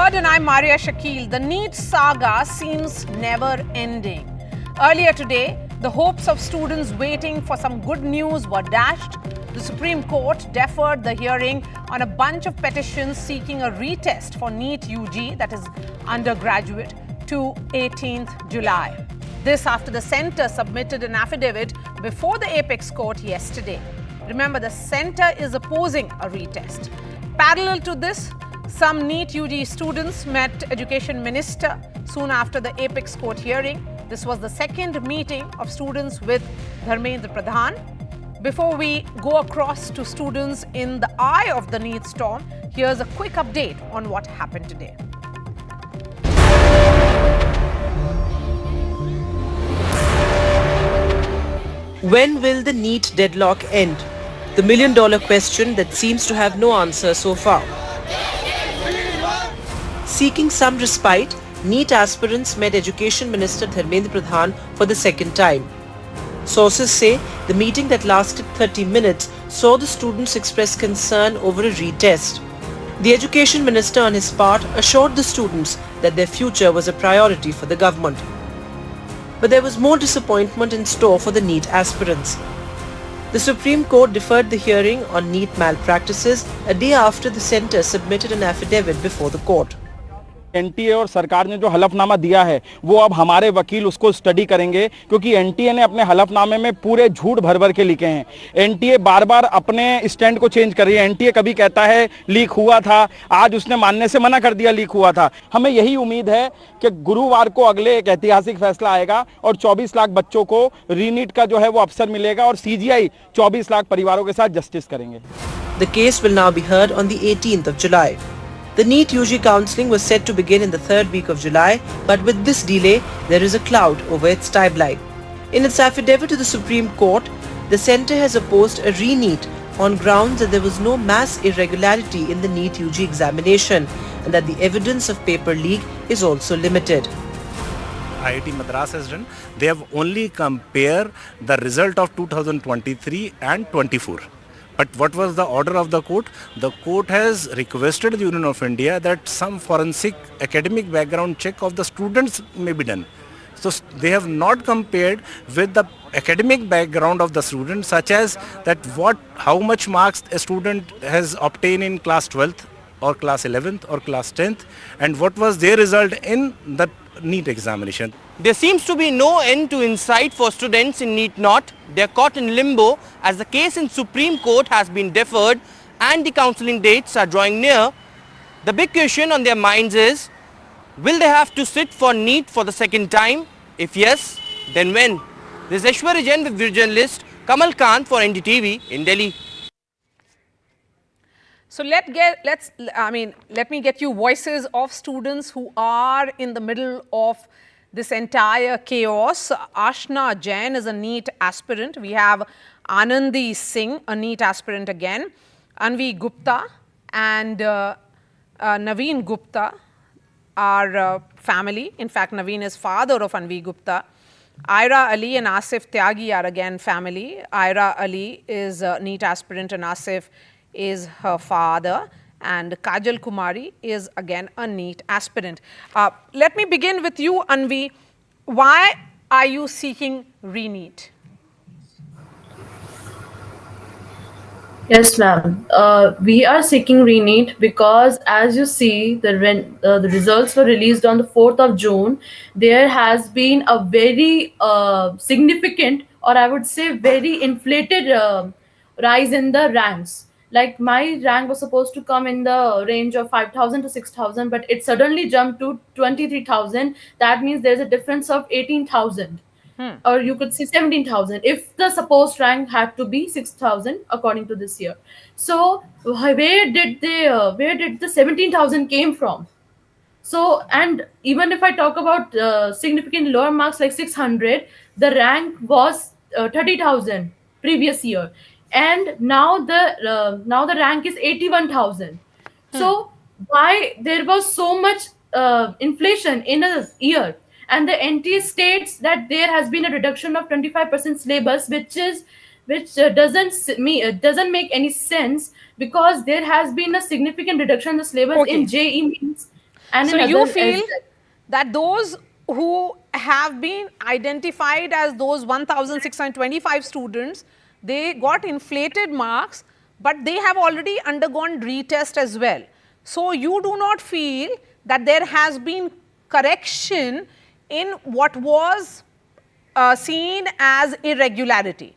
Bird and I'm Maria Shakil. The NEET saga seems never ending. Earlier today, the hopes of students waiting for some good news were dashed. The Supreme Court deferred the hearing on a bunch of petitions seeking a retest for NEET UG, that is undergraduate, to 18th July. This after the centre submitted an affidavit before the Apex Court yesterday. Remember, the centre is opposing a retest. Parallel to this, some NEET UG students met Education Minister soon after the Apex Court hearing. This was the second meeting of students with Dharmendra Pradhan. Before we go across to students in the eye of the NEET storm, here's a quick update on what happened today. When will the NEET deadlock end? The million-dollar question that seems to have no answer so far. Seeking some respite, NEET aspirants met Education Minister Dharmendra Pradhan for the second time. Sources say the meeting that lasted 30 minutes saw the students express concern over a retest. The Education Minister on his part assured the students that their future was a priority for the government. But there was more disappointment in store for the NEET aspirants. The Supreme Court deferred the hearing on NEET malpractices a day after the centre submitted an affidavit before the court. NTA और सरकार ने जो हलफनामा दिया है वो अब हमारे वकील उसको स्टडी करेंगे, क्योंकि एनटीए ने अपने हलफनामे में पूरे झूठ भर भर के लिखे हैं। एनटीए बार बार अपने स्टैंड को चेंज कर रही है। एनटीए कभी कहता है लीक हुआ था, आज उसने मानने से मना कर दिया लीक हुआ था। हमें यही उम्मीद है कि गुरुवार को अगले एक ऐतिहासिक फैसला आएगा और 24 लाख बच्चों को रीनीट का जो है वो अवसर मिलेगा और सीजीआई 24 लाख परिवारों के साथ जस्टिस करेंगे। The case will now be heard on the 18th of July. The NEET UG counselling was set to begin in the third week of July, but with this delay, there is a cloud over its timeline. In its affidavit to the Supreme Court, the centre has opposed a re-NEET on grounds that there was no mass irregularity in the NEET UG examination and that the evidence of paper leak is also limited. IIT Madras has done, they have only compared the result of 2023 and 24. But what was the order of the court? The court has requested the Union of India that some forensic academic background check of the students may be done. So they have not compared with the academic background of the students, such as that how much marks a student has obtained in class 12th or class 11th or class 10th, and what was their result in the NEET examination. There seems to be no end to insight for students in NEET Not. They are caught in limbo as the case in Supreme Court has been deferred and the counselling dates are drawing near. The big question on their minds is, will they have to sit for NEET for the second time? If yes, then when? This is Aishwarya Jain with video journalist Kamal Kant for NDTV in Delhi. So let me get you voices of students who are in the middle of this entire chaos. Ashna Jain is a NEET aspirant. We have Anandi Singh, a NEET aspirant again. Anvi Gupta and Naveen Gupta are family. In fact, Naveen is father of Anvi Gupta. Aira Ali and Asif Tyagi are again family. Aira Ali is a NEET aspirant and Asif is her father, and Kajal Kumari is again a NEET aspirant. Let me begin with you, Anvi. Why are you seeking re-NEET? Yes, ma'am. We are seeking re-NEET because, as you see, the results were released on the 4th of June. There has been a very significant, or I would say very inflated rise in the ranks. Like my rank was supposed to come in the range of 5,000 to 6,000, but it suddenly jumped to 23,000. That means there's a difference of 18,000. Or you could say 17,000 if the supposed rank had to be 6,000 according to this year. So where did the 17,000 came from? So, and even if I talk about significant lower marks like 600, the rank was 30,000 previous year, and now the rank is 81,000. So why there was so much inflation in a year? And the NTA states that there has been a reduction of 25% syllabus, which doesn't make any sense, because there has been a significant reduction in the syllabus in JEE means. And So in you other feel as that those who have been identified as those 1,625 students, they got inflated marks, but they have already undergone retest as well. So you do not feel that there has been correction in what was seen as irregularity.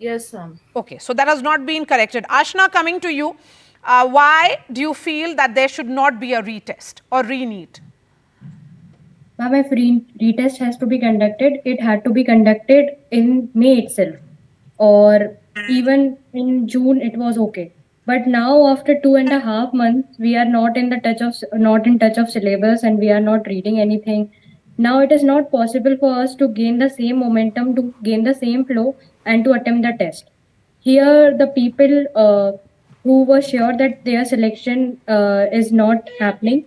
yes, ma'am. Okay, so that has not been corrected. Ashna, coming to you, why do you feel that there should not be a retest or re-NEET? Ma'am, if retest has to be conducted, it had to be conducted in May itself, or even in June. It was okay. But now, after 2.5 months, we are not in touch of syllabus, and we are not reading anything. Now it is not possible for us to gain the same momentum, to gain the same flow, and to attempt the test. Here, the people who were sure that their selection is not happening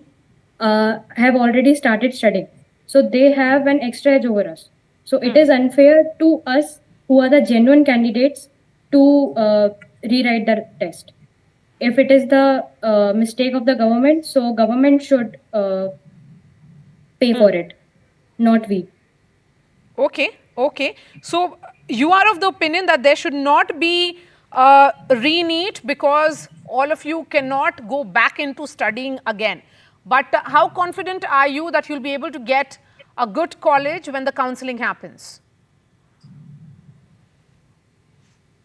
have already started studying. So they have an extra edge over us. So it is unfair to us who are the genuine candidates to rewrite the test. If it is the mistake of the government, so government should pay for it, not we. Okay, okay. So you are of the opinion that there should not be re-NEET because all of you cannot go back into studying again. But how confident are you that you'll be able to get a good college when the counseling happens?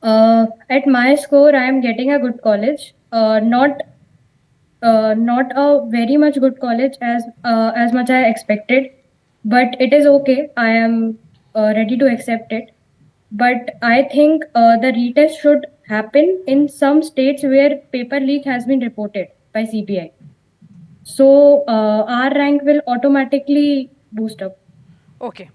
At my score, I am getting a good college. Not a very much good college as much I expected, but it is okay. I am ready to accept it. But I think the retest should happen in some states where paper leak has been reported by CBI. So our rank will automatically boost up. Okay.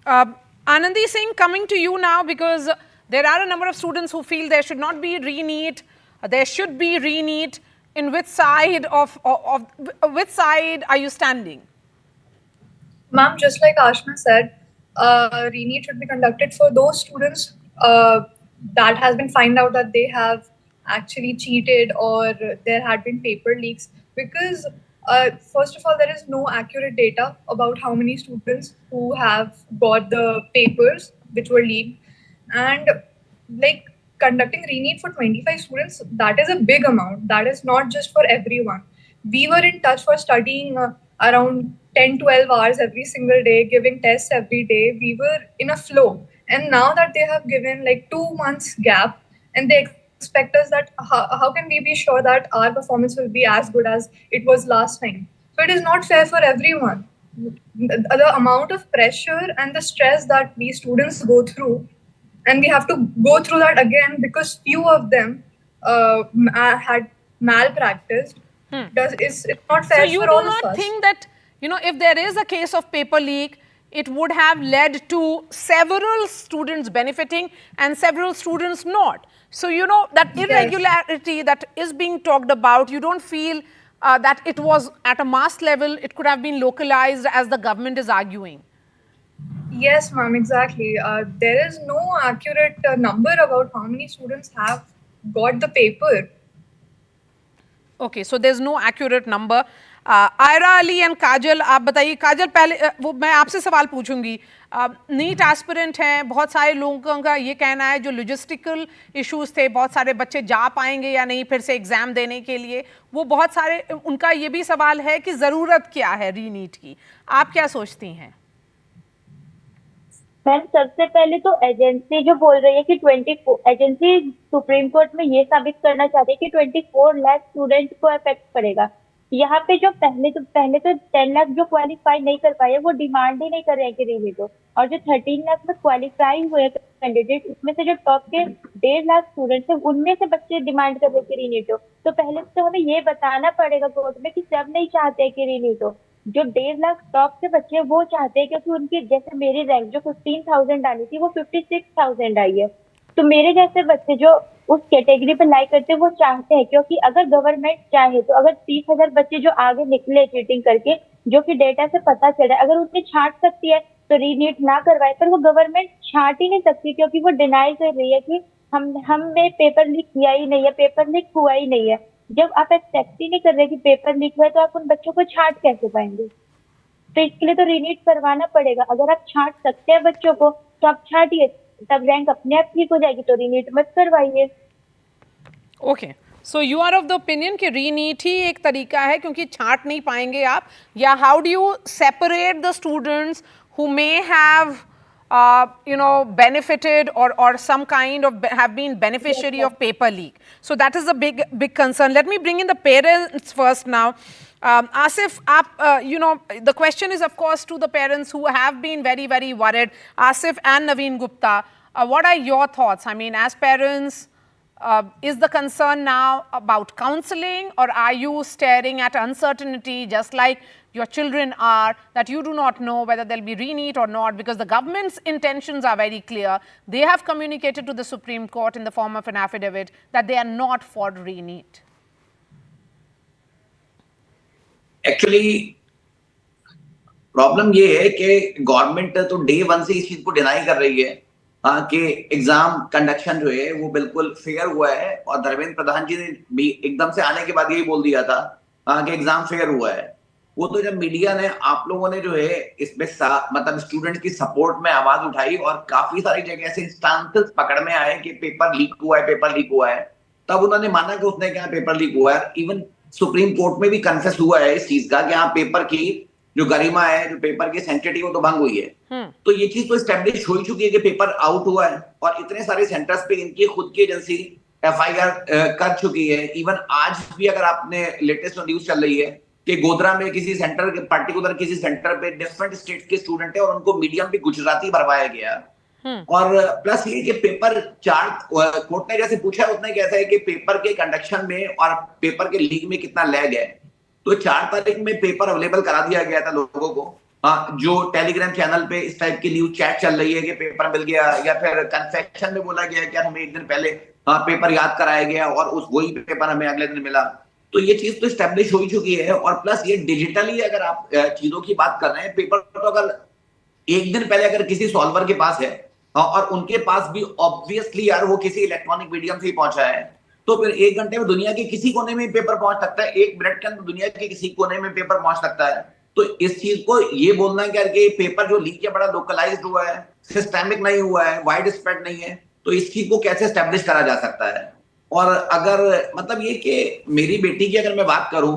Anandi Singh, coming to you now because there are a number of students who feel there should not be re-NEET, there should be re-NEET. In which side which side are you standing? Ma'am, just like Ashna said, re-NEET should be conducted for those students that has been find out that they have actually cheated or there had been paper leaks. Because first of all, there is no accurate data about how many students who have got the papers which were leaked, and like conducting re-NEET for 25 students, that is a big amount. That is not just for everyone. We were in touch for studying around 10-12 hours every single day, giving tests every day. We were in a flow. And now that they have given like 2 months gap and they expect us that how can we be sure that our performance will be as good as it was last time? So it is not fair for everyone. The amount of pressure and the stress that we students go through, and we have to go through that again because few of them had malpracticed. It's not fair So you for do all of not us. think that, if there is a case of paper leak, it would have led to several students benefiting and several students not. So, that Yes. irregularity that is being talked about, you don't feel that it was at a mass level, it could have been localized as the government is arguing. Yes, ma'am, exactly. There is no accurate number about how many students have got the paper. Okay, so there's no accurate number. Ayra Ali and Kajal, आप बताइए। काजल, पहले वो मैं आपसे सवाल पूछूंगी। NEET aspirant हैं, बहुत सारे लोगों का ये कहना है जो लॉजिस्टिकल इश्यूज थे, बहुत सारे बच्चे जा पाएंगे या नहीं फिर से एग्जाम देने के लिए, वो बहुत सारे उनका ये भी सवाल है कि ज़रूरत क्या है री नीट की। आप क्या सोचती हैं? मैम, सबसे पहले तो एजेंसी जो बोल रही है कि 24 एजेंसी सुप्रीम कोर्ट में ये साबित करना चाहती है कि 24 लाख स्टूडेंट को इफेक्ट पड़ेगा। यहाँ पे जो पहले तो 10 लाख जो क्वालिफाई नहीं कर पाए वो डिमांड ही नहीं कर रहे हैं कि रीनीट हो, और जो 13 लाख में क्वालिफाई हुए कैंडिडेट, उसमें से जो टॉप के 1.5 लाख स्टूडेंट्स हैं उनमें से बच्चे डिमांड कर रहे हैं कि रीनीट हो। तो पहले तो हमें ये बताना पड़ेगा कोर्ट में कि सब नहीं चाहते कि रीनीट हो। जो 1.5 लाख टॉप के बच्चे वो चाहते हैं, क्योंकि उनकी जैसे मेरी रैंक जो 15,000 आनी थी वो 56,000 आई है। तो मेरे जैसे बच्चे जो उस कैटेगरी पर लाइक करते हैं वो चाहते हैं, क्योंकि अगर गवर्नमेंट चाहे तो अगर 30,000 बच्चे जो आगे निकले चीटिंग करके, जो कि डेटा से पता चला, अगर उन्हें छांट सकती है तो रीनीट ना करवाए, पर वो गवर्नमेंट छांट ही नहीं सकती क्योंकि वो डिनाई कर रही है कि हमने पेपर लीक किया ही नहीं है, पेपर लीक हुआ ही नहीं है। जब आप एक्सेप्ट ही नहीं कर रहे कि पेपर लीक हुआ है, तो आप उन बच्चों को छांट कैसे पाएंगे? तो इसके लिए तो रीनीट करवाना पड़ेगा। अगर आप छांट सकते हैं बच्चों को तो आप छांटिए, तब रैंक अपने आप ठीक हो जाएगी, तो रीनीट मत करवाइए। Okay, so you are of the opinion कि रीनीट ही एक तरीका है क्योंकि छांट नहीं पाएंगे आप, या how do you separate the students who may have benefited or some kind of have been beneficiary of paper leak? So that is a big concern. Let me bring in the parents first now. Asif, the question is of course to the parents who have been very worried. Asif and Naveen Gupta, what are your thoughts? I mean, as parents, is the concern now about counseling, or are you staring at uncertainty just like your children are, that you do not know whether there will be reneat or not, because the government's intentions are very clear. They have communicated to the Supreme Court in the form of an affidavit that they are not for reneat. Actually problem ये है कि government तो day one से इस चीज को deny कर रही है कि एग्जाम कंडक्शन जो है वो बिल्कुल फेयर हुआ है, और धर्मेंद्र प्रधान जी ने भी एकदम से आने के बाद यही बोल दिया था कि एग्जाम फेयर हुआ है। वो तो जब मीडिया ने, आप लोगों ने जो है इसमें मतलब स्टूडेंट की सपोर्ट में आवाज उठाई और काफी सारी जगह से इंस्टांसेस पकड़ में आए कि पेपर लीक हुआ है, पेपर लीक हुआ है, तब उन्होंने माना कि उसने क्या पेपर लीक हुआ है। इवन सुप्रीम कोर्ट में भी कन्फेस हुआ है इस चीज का कि हाँ पेपर की जो गरिमा है, जो पेपर की सेंसिटिविटी वो तो भंग हुई है। तो ये चीज तो एस्टेब्लिश हो ही चुकी है कि पेपर आउट हुआ है, और इतने सारे सेंटर्स पे इनकी खुद की एजेंसी FIR कर चुकी है। इवन आज भी अगर आपने लेटेस्ट न्यूज चल रही है कि गोधरा में किसी सेंटर के पर्टिकुलर किसी सेंटर पे डिफरेंट स्टेट के स्टूडेंट है और उनको मीडियम भी गुजराती भरवाया गया। और प्लस ये कि पेपर 4 कोर्ट ने जैसे पूछा उसने कैसा है कि पेपर के कंडक्शन में और पेपर के लीक में कितना लैग है। तो 4 तारीख में पेपर अवेलेबल करा दिया गया था लोगों को। जो टेलीग्राम चैनल पे इस टाइप की न्यूज चैट चल रही है कि पेपर मिल गया, या फिर कन्फेक्शन में बोला गया कि हमें एक दिन पहले पेपर याद कराया गया और उस वही पेपर हमें अगले दिन मिला। तो ये चीज तो स्टेब्लिश हो ही चुकी है। और प्लस ये डिजिटली अगर आप चीजों की बात कर रहे हैं, पेपर तो अगर एक दिन पहले अगर किसी सॉल्वर के पास है और उनके पास भी ऑब्वियसली यार वो किसी इलेक्ट्रॉनिक मीडियम से ही पहुंचा है, तो फिर 1 घंटे में दुनिया के किसी कोने में पेपर पहुंच सकता है, 1 मिनट के अंदर दुनिया के किसी कोने में पेपर पहुंच सकता है। तो इस चीज को ये बोलना है कि पेपर जो लीक है बड़ा लोकलाइज्ड हुआ है, सिस्टेमिक नहीं हुआ है, वाइड स्प्रेड नहीं है, तो इस चीज को कैसे स्टैब्लिश करा जा सकता है। और अगर मतलब ये कि मेरी बेटी की अगर मैं बात करूं,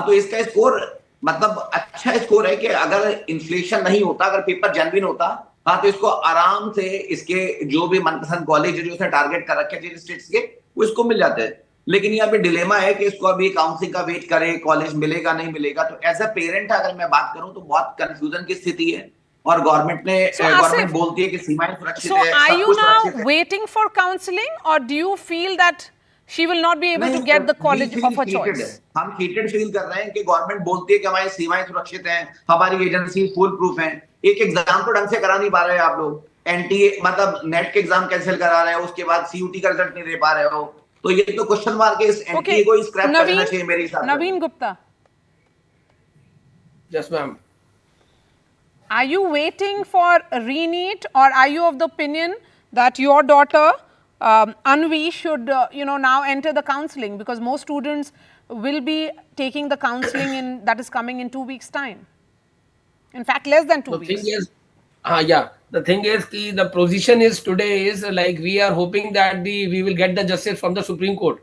तो इसका स्कोर मतलब अच्छा स्कोर है कि अगर इन्फ्लेशन नहीं होता, अगर पेपर जेन्युइन होता, तो इसको आराम से इसके जो भी मनपसंद कॉलेज जो उसने टारगेट कर रखे थे स्टेट्स के, वो इसको मिल जाते हैं। लेकिन यहाँ पे डिलेमा है कि इसको अभी काउंसिलिंग का वेट करे, कॉलेज मिलेगा नहीं मिलेगा। तो एज अ पेरेंट अगर मैं बात करूं तो बहुत कंफ्यूजन की स्थिति है, और गवर्नमेंट बोलती है कि सीमाएं सुरक्षित है। So are you now waiting for counseling, or do you feel that she will not be able to get the college of her choice? हम cheated फील कर रहे हैं कि गवर्नमेंट बोलती है कि हमारी सीमाएं सुरक्षित हैं, हमारी एजेंसी फुल प्रूफ है। एक एग्जाम तो ढंग से करा नहीं पा रहे आप लोग, NTA मतलब नेट के एग्जाम कैंसिल करा रहे हो, उसके बाद CUT का रिजल्ट नहीं दे पा रहे हो। तो ये तो क्वेश्चन मार्क है, इस NTA को स्क्रैप कर देना चाहिए मेरे हिसाब से। नवीन Gupta, Yes, ma'am. are you waiting for a reneat, or are you of the opinion that your daughter Anvi should now enter the counseling, because most students will be taking the counseling that is coming in 2 weeks time, in fact less than 2 weeks. Thing is, the thing is the position is today is like we are hoping that we will get the justice from the Supreme Court.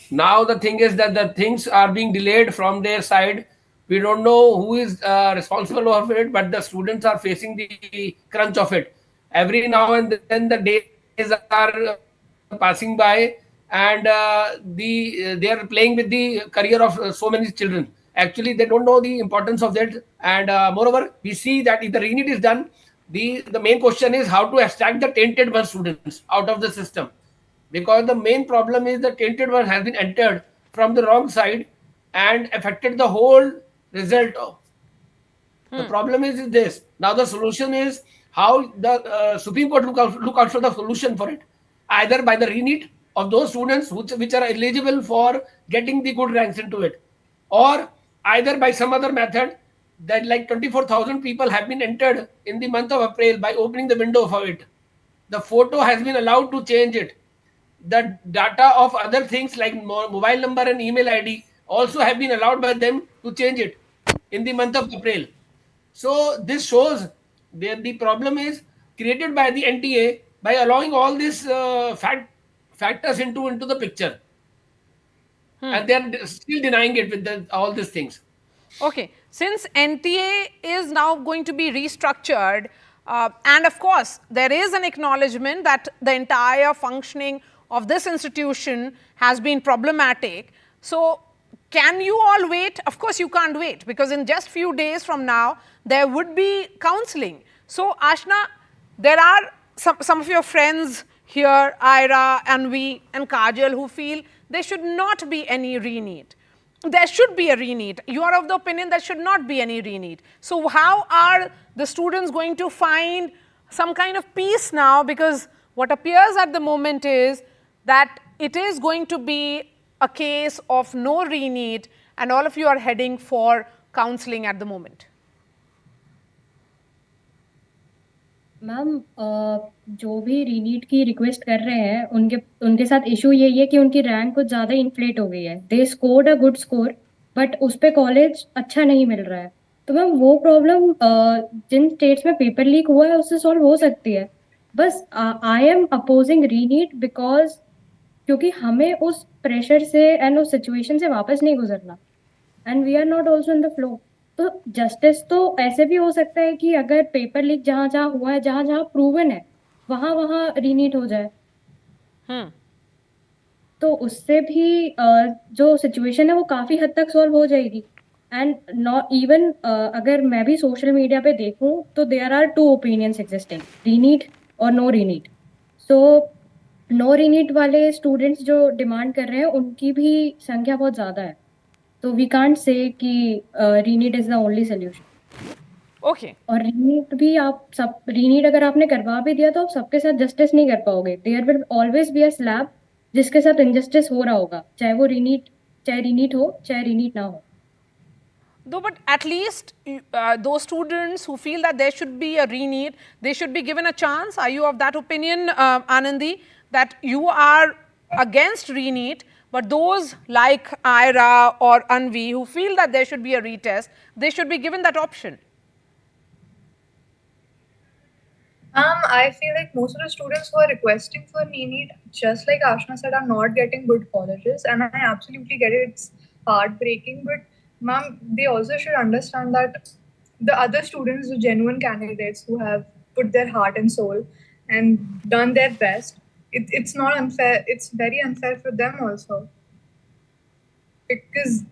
Now the thing is that the things are being delayed from their side. We don't know who is responsible of it, but the students are facing the crunch of it. Every now and then the days are passing by, and they are playing with the career of so many children. Actually, they don't know the importance of that. And moreover, we see that if the reneat is done, the main question is how to extract the tainted one students out of the system. Because the main problem is the tainted one has been entered from the wrong side and affected the whole result. The problem is this. Now the solution is how the Supreme Court look out for the solution for it. Either by the reneat of those students which are eligible for getting the good ranks into it, or either by some other method that like 24,000 people have been entered in the month of April by opening the window for it. The photo has been allowed to change it. the data of other things like mobile number and email ID also have been allowed by them to change it in the month of April. So this shows that the problem is created by the NTA by allowing all these factors into the picture, and they are still denying it with all these things. Okay, since NTA is now going to be restructured, and of course, there is an acknowledgement that the entire functioning of this institution has been problematic. So, can you all wait? Of course, you can't wait, because in just few days from now, there would be counseling. So, Ashna, there are some of your friends here, Ira, Anvi, and Kajal, who feel there should not be any re-NEET. There should be a re-NEET. You are of the opinion there should not be any re-NEET. So how are the students going to find some kind of peace now? Because what appears at the moment is that it is going to be a case of no re-NEET, and all of you are heading for counseling at the moment. Ma'am जो भी रीनीट की request कर रहे हैं उनके साथ issue यही है कि उनकी रैंक कुछ ज़्यादा इन्फ्लेट हो गई है. They scored a good score but उस पे कॉलेज अच्छा नहीं मिल रहा है. तो मैम वो प्रॉब्लम जिन स्टेट्स में पेपर लीक हुआ है उससे सॉल्व हो सकती है. बस आई एम अपोजिंग रीनीट बिकॉज क्योंकि हमें उस प्रेशर से एंड उस सिचुएशन से वापस नहीं गुजरना, and we are not also in the flow. तो जस्टिस तो ऐसे भी हो सकता है कि अगर पेपर लीक जहां जहां हुआ है, जहां जहां प्रूवन है, वहां वहां रीनीट हो जाए. तो उससे भी जो सिचुएशन है वो काफी हद तक सॉल्व हो जाएगी. एंड नॉट इवन अगर मैं भी सोशल मीडिया पे देखूं तो there are two opinions existing, re NEET और नो रीनीट. सो नो रीनीट वाले स्टूडेंट्स जो डिमांड कर रहे हैं उनकी भी संख्या बहुत ज्यादा है. तो वी कांट से कि रीनीट is the only solution. Okay. और रीनीट भी आप सब रीनीट अगर आपने करवा भी दिया तो आप सबके साथ जस्टिस नहीं कर पाओगे. There will always be a slab जिसके साथ इनजस्टिस हो रहा होगा, चाहे वो रीनीट हो चाहे रीनीट ना हो. Though, but at least those students who feel that there should be a re-NEET, they should be given a chance. Are you of that opinion, Anandi, that you are against re-NEET, but those like Ira or Anvi who feel that there should be a retest, they should be given that option? I feel like most of the students who are requesting for NEET, just like Ashna said, are not getting good colleges, and I absolutely get it. It's heartbreaking, but ma'am, they also should understand that the other students, the genuine candidates who have put their heart and soul and done their best, it's not unfair. It's very unfair for them also, because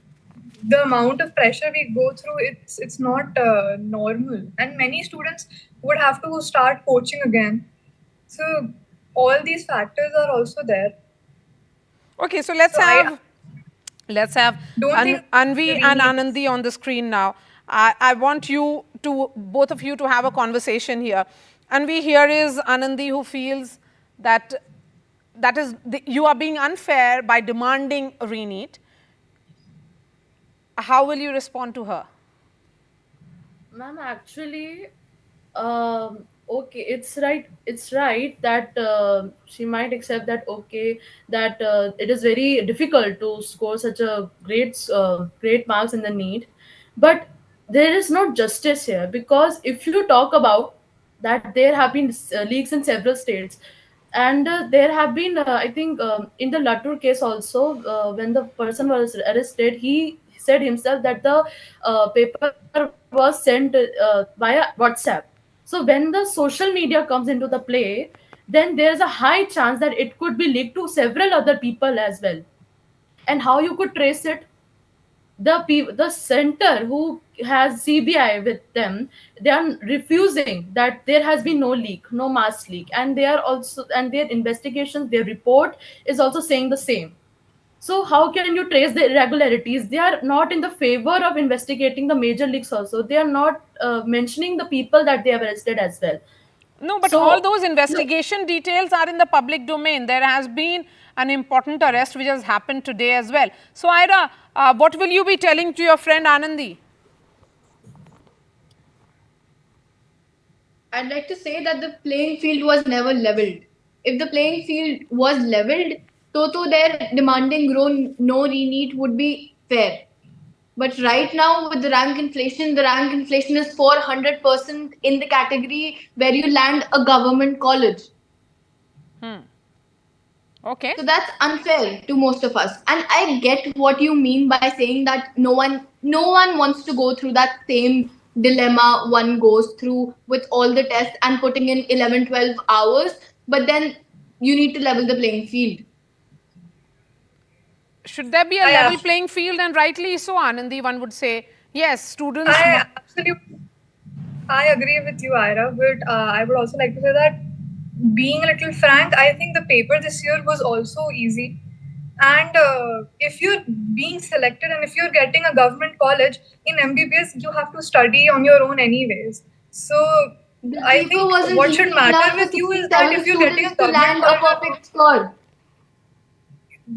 the amount of pressure we go through, it's not normal, and many students would have to start coaching again. So all these factors are also there. Okay, so let's have Anvi and Anandi on the screen now. I want you to, both of you, to have a conversation here. Anvi, here is Anandi who feels that you are being unfair by demanding a re-NEET. How will you respond to her? Ma'am, actually, okay, it's right that she might accept that, okay, that it is very difficult to score such a great marks in the NEET, but there is no justice here, because if you talk about that, there have been leaks in several states, and there have been I think in the Latur case also, when the person was arrested, he said himself that the paper was sent via WhatsApp. So when the social media comes into the play, then there's a high chance that it could be leaked to several other people as well. And how you could trace it? The center who has CBI with them, they are refusing that there has been no leak, no mass leak, and they are also, and their investigations, their report is also saying the same. So how can you trace the irregularities? They are not in the favor of investigating the major leaks also. They are not mentioning the people that they have arrested as well. No, but all those investigation details are in the public domain. There has been an important arrest which has happened today as well. So, Ira, what will you be telling to your friend Anandi? I'd like to say that the playing field was never leveled. if the playing field was leveled, तो their demanding no re-NEET would be fair. But right now, with the rank inflation is 400% in the category where you land a government college. Okay. So that's unfair to most of us. And I get what you mean by saying that no one wants to go through that same dilemma one goes through with all the tests and putting in 11, 12 hours. But then you need to level the playing field. Should there be a level playing field? And rightly so, Anandi, one would say, yes, students... I agree with you, Ira, but I would also like to say that being a little frank, I think the paper this year was also easy. And if you're being selected and if you're getting a government college in MBBS, you have to study on your own anyways. So I think what should matter with you is that if you're getting a government college,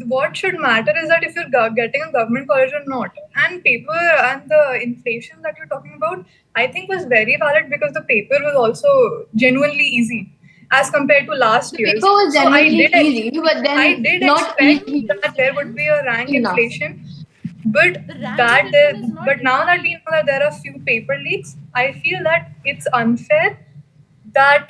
what should matter is that if you're getting a government college or not. And paper and the inflation that you're talking about, I think was very valid because the paper was also genuinely easy as compared to last year. The paper was genuinely easy, but then I did expect that there would be a rank inflation. But now that we know that there are few paper leaks, I feel that it's unfair that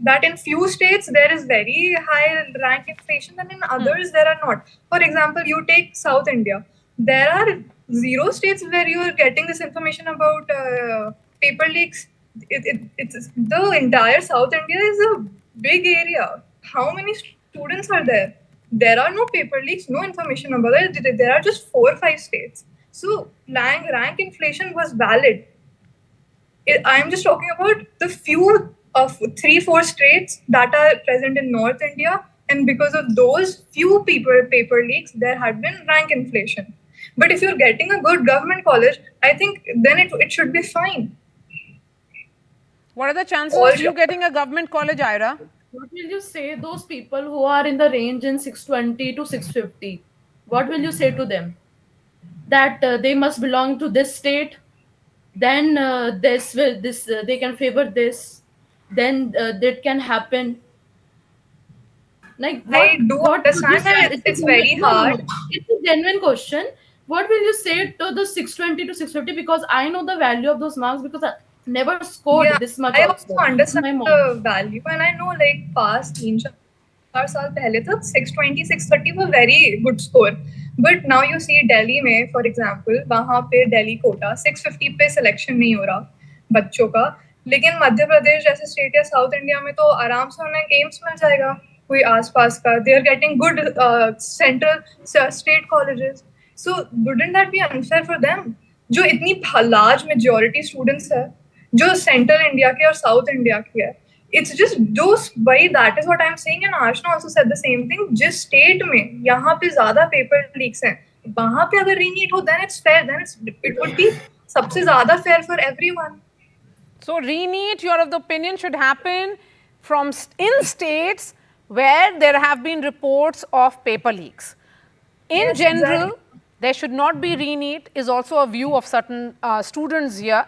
that in few states there is very high rank inflation and in others there are not. For example, you take South India. There are 0 states where you are getting this information about paper leaks. It's the entire South India is a big area. How many students are there? There are no paper leaks, no information about it. There are just 4 or 5 states. So rank inflation was valid. I'm just talking about the few of 3-4 states that are present in North India, and because of those few paper leaks, there had been rank inflation. But if you're getting a good government college, I think then it should be fine. What are the chances of you getting a government college, Ira? What will you say those people who are in the range in 620 to 650? What will you say to them? That they must belong to this state, then they can favor this, then that can happen. Like I do understand that it's very hard. It's a genuine question. What will you say to the 620 to 650? Because I know the value of those marks because I never scored this much. I also understand the value, and I know like past 3-4 साल पहले तक 620, 630 were very good score. But now you see Delhi में, for example, वहाँ पे Delhi Kota 650 पे selection नहीं हो रहा बच्चों का, लेकिन मध्य प्रदेश जैसे स्टेट या साउथ इंडिया में तो आराम से उन्हें एम्स मिल जाएगा कोई आसपास का. They are getting good central state colleges. So wouldn't that be unfair for them? जो इतनी large majority students है, जो सेंट्रल इंडिया के और साउथ इंडिया के है. It's just those भाई, that is what I'm saying, and Ashna also said the same thing. जिस स्टेट में यहाँ पे ज्यादा पेपर लीक्स हैं, वहाँ पे अगर रीनीट हो, then it's fair, then it would be सबसे ज्यादा fair for everyone. So re-NEET, you're of the opinion, should happen in states where there have been reports of paper leaks. In general, there should not be re-NEET is also a view of certain students here.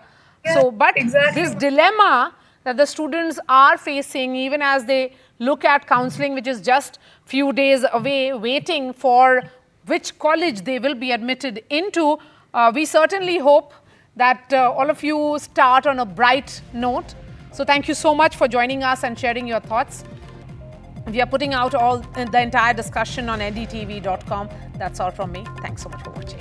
So, but this dilemma that the students are facing, even as they look at counselling, which is just few days away, waiting for which college they will be admitted into, we certainly hope that all of you start on a bright note. So thank you so much for joining us and sharing your thoughts. We are putting out the entire discussion on ndtv.com. That's all from me. Thanks so much for watching.